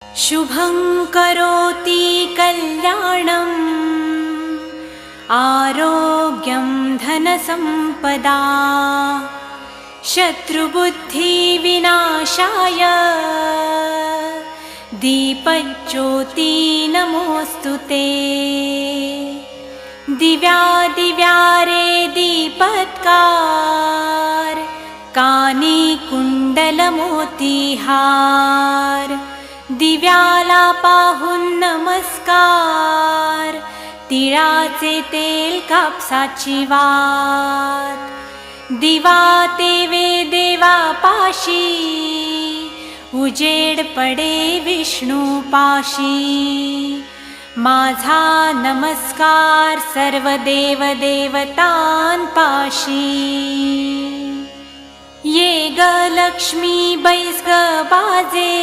शुभं करोति कल्याणं आरोग्यं धनसम्पदा शत्रुबुद्धिविनाशाय दीपज्योति नमोस्तुते। दिव्यादिव्यारे दीपत्कार कानी कुंडलमोतीहार दिव्याला पाहून नमस्कार तिळाचे तेल कापसाची वात दिवा तेवे देवा पाशी उजेड पडे विष्णू पाशी। माझा नमस्कार सर्व देव देवतांपाशी। ये ग लक्ष्मी बैस ग बाजे